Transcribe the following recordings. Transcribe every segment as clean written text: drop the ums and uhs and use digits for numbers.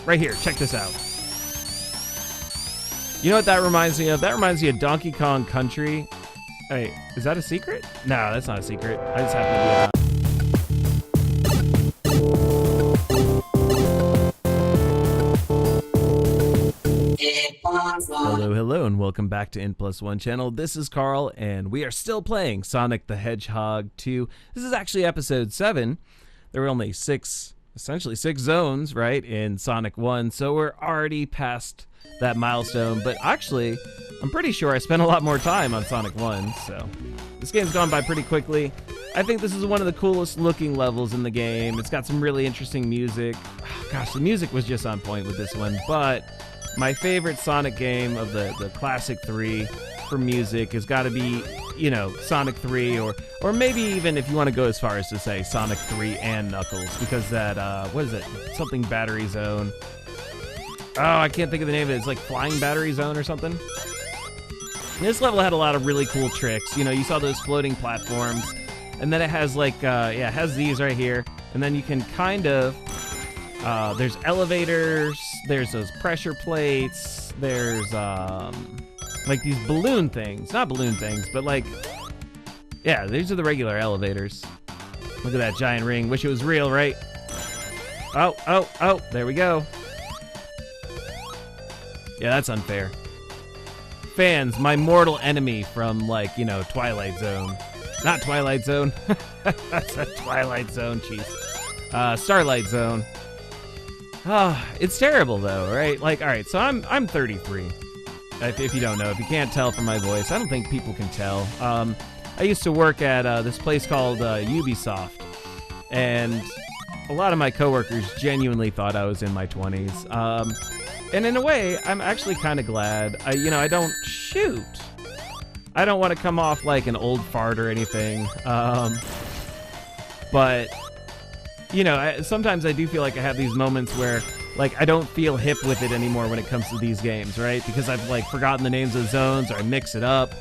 right here. Check this out. You know what that reminds me of? That reminds me of Donkey Kong Country. Hey, is that a secret? No, that's not a secret. I just happen to be Hello, and welcome back to intplusone channel. This is Carl, and we are still playing Sonic the Hedgehog 2. This is actually episode 7. There were only essentially six zones, right, in Sonic 1, so we're already past that milestone. But actually, I'm pretty sure I spent a lot more time on Sonic 1, so this game's gone by pretty quickly. I think this is one of the coolest looking levels in the game. It's got some really interesting music. Oh, gosh, the music was just on point with this one, but my favorite Sonic game of the classic 3 for music has got to be, you know, Sonic 3, or maybe even if you want to go as far as to say Sonic 3 and Knuckles, because that, what is it? Something Battery Zone. Oh, I can't think of the name of it. It's like Flying Battery Zone or something. This level had a lot of really cool tricks. You know, you saw those floating platforms, and then it has like, yeah, it has these right here, and then you can kind of, there's elevators, there's those pressure plates, there's, like these balloon things. Not balloon things, but like, yeah, these are the regular elevators. Look at that giant ring. Wish it was real, right? Oh, there we go. Yeah, that's unfair. Fans, my mortal enemy from, like, you know, Twilight Zone. Not Twilight Zone. That's a Twilight Zone, jeez. Starlight Zone. Oh, it's terrible though, right? Like, all right, so I'm 33. If you don't know, if you can't tell from my voice, I don't think people can tell. I used to work at this place called Ubisoft, and a lot of my coworkers genuinely thought I was in my 20s. And in a way, I'm actually kind of glad. I don't shoot. I don't want to come off like an old fart or anything. But you know, sometimes I do feel like I have these moments where, like, I don't feel hip with it anymore when it comes to these games, right? Because I've, like, forgotten the names of the zones, or I mix it up.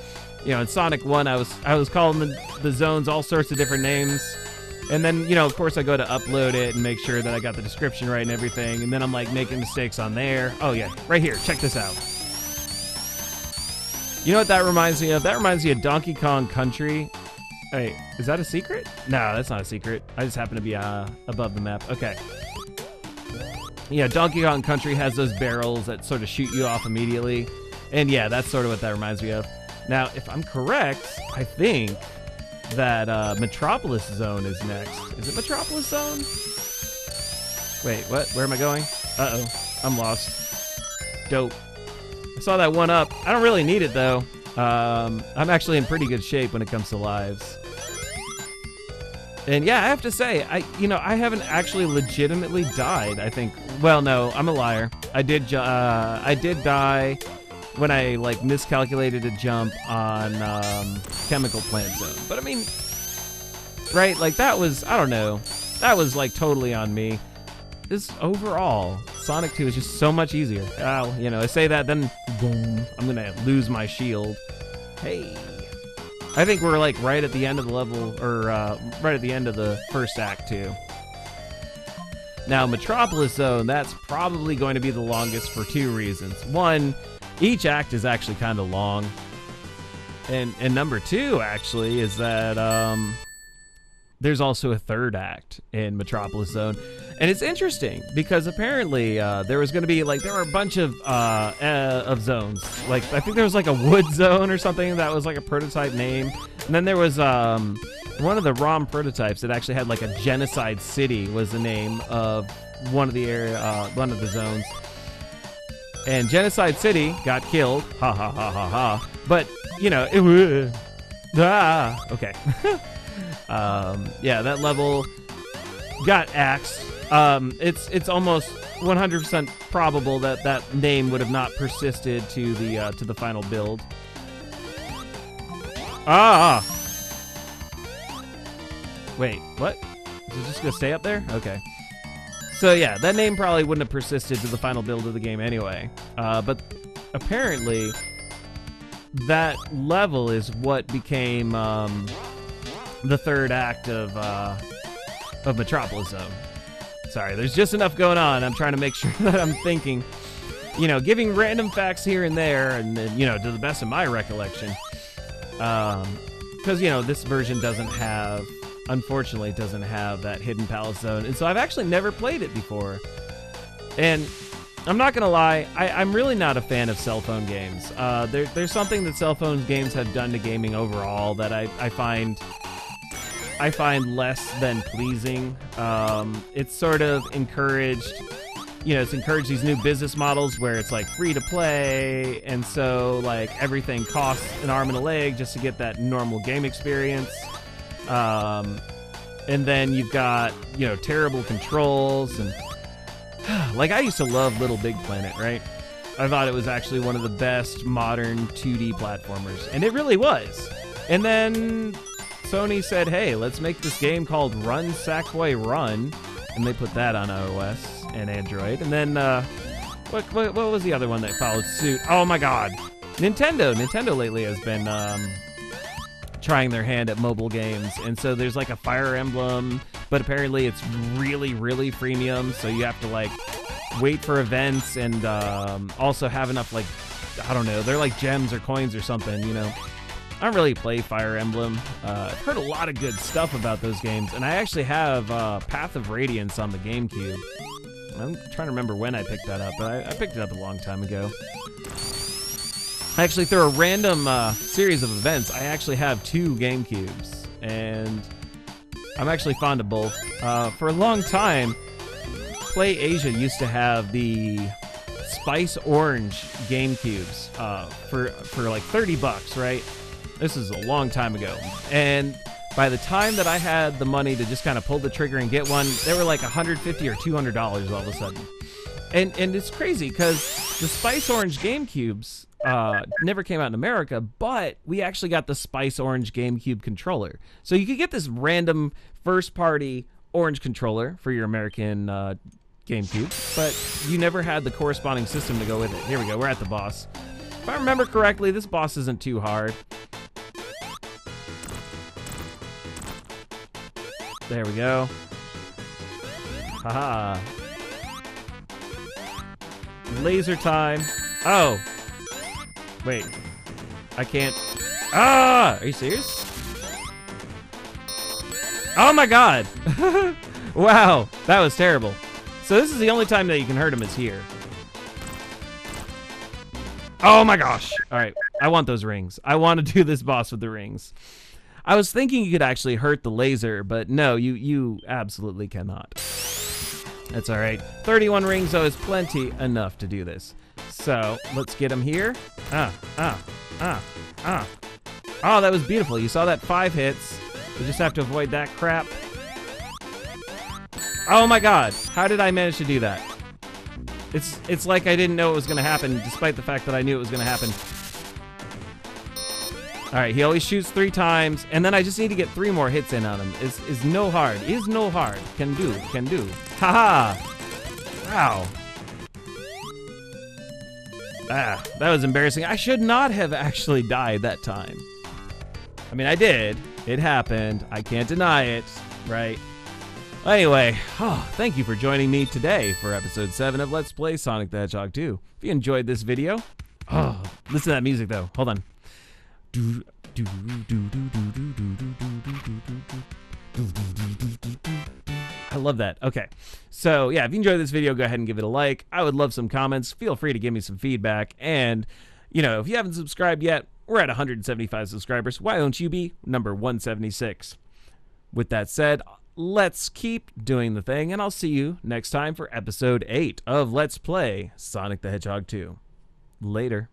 You know, in Sonic 1, I was calling the zones all sorts of different names. And then, you know, of course, I go to upload it and make sure that I got the description right and everything. And then I'm, like, making mistakes on there. Oh, yeah, right here. Check this out. You know what that reminds me of? That reminds me of Donkey Kong Country. Hey, is that a secret? No, that's not a secret. I just happen to be above the map. Okay. Yeah, Donkey Kong Country has those barrels that sort of shoot you off immediately. And yeah, that's sort of what that reminds me of. Now, if I'm correct, I think that Metropolis Zone is next. Is it Metropolis Zone? Wait, what? Where am I going? Uh-oh, I'm lost. Dope. I saw that one up. I don't really need it, though. I'm actually in pretty good shape when it comes to lives. And yeah, I have to say, I haven't actually legitimately died, I think. Well, no, I'm a liar. I did die when I, like, miscalculated a jump on Chemical Plant Zone. But I mean, right, like, that was, I don't know, that was, like, totally on me. This overall, Sonic 2 is just so much easier. Well, you know, I say that, then boom, I'm gonna lose my shield. Hey. I think we're, like, right at the end of the level, or right at the end of the first act, too. Now, Metropolis Zone, that's probably going to be the longest for two reasons. One, each act is actually kind of long. And number two, actually, is that there's also a third act in Metropolis Zone. And it's interesting, because apparently there was going to be, like, there were a bunch of zones. Like, I think there was, like, a wood zone or something that was, like, a prototype name. And then there was one of the ROM prototypes that actually had, like, a Genocide City was the name of one of the zones. And Genocide City got killed. Ha ha ha ha ha. But, you know, okay. Yeah, that level got axed. It's almost 100% probable that that name would have not persisted to the final build. Wait, what? Is it just gonna stay up there? Okay. So yeah, that name probably wouldn't have persisted to the final build of the game anyway. But apparently, that level is what became the third act of Metropolis Zone. Sorry, there's just enough going on. I'm trying to make sure that I'm thinking, you know, giving random facts here and there, and you know, to the best of my recollection. Because, you know, this version unfortunately doesn't have that hidden palace zone. And so I've actually never played it before. And I'm not going to lie, I'm really not a fan of cell phone games. There's something that cell phone games have done to gaming overall that I find less than pleasing. It's sort of encouraged, you know, it's encouraged these new business models where it's like free to play, and so like everything costs an arm and a leg just to get that normal game experience. And then you've got, you know, terrible controls, and like I used to love Little Big Planet, right? I thought it was actually one of the best modern 2D platformers, and it really was. And then Sony said, hey, let's make this game called Run Sackboy Run, and they put that on iOS and Android. And then what was the other one that followed suit? Oh my god, Nintendo lately has been trying their hand at mobile games, and so there's like a Fire Emblem, but apparently it's really, really freemium, so you have to like wait for events and also have enough, like, I don't know, they're like gems or coins or something, you know. I don't really play Fire Emblem. I've heard a lot of good stuff about those games, and I actually have Path of Radiance on the GameCube. I'm trying to remember when I picked that up, but I picked it up a long time ago. Actually, through a random series of events, I actually have 2 GameCubes, and I'm actually fond of both. For a long time, Play Asia used to have the Spice Orange GameCubes for like $30, right? This is a long time ago. And by the time that I had the money to just kind of pull the trigger and get one, they were like $150 or $200 all of a sudden. And it's crazy because the Spice Orange GameCubes never came out in America, but we actually got the Spice Orange GameCube controller. So you could get this random first-party orange controller for your American GameCube, but you never had the corresponding system to go with it. Here we go, we're at the boss. If I remember correctly, this boss isn't too hard. There we go. Haha. Laser time. Oh. Wait. I can't. Ah! Are you serious? Oh my god! Wow, that was terrible. So this is the only time that you can hurt him is here. Oh my gosh! Alright, I want those rings. I want to do this boss with the rings. I was thinking you could actually hurt the laser, but no, you absolutely cannot. That's alright. 31 rings, though, is plenty enough to do this. So, let's get him here. Oh, that was beautiful. You saw that 5 hits. We just have to avoid that crap. Oh my god. How did I manage to do that? It's like I didn't know it was going to happen, despite the fact that I knew it was going to happen. Alright, he always shoots 3 times, and then I just need to get 3 more hits in on him. Is no hard. Is no hard. Can do. Haha! Wow. Ah, that was embarrassing. I should not have actually died that time. I mean, I did. It happened. I can't deny it, right? Anyway, thank you for joining me today for episode 7 of Let's Play Sonic the Hedgehog 2. If you enjoyed this video, listen to that music though. Hold on. I love that. Okay. So, yeah, if you enjoyed this video, go ahead and give it a like. I would love some comments. Feel free to give me some feedback. And, you know, if you haven't subscribed yet, we're at 175 subscribers. Why don't you be number 176? With that said, let's keep doing the thing, and I'll see you next time for episode 8 of Let's Play Sonic the Hedgehog 2. Later.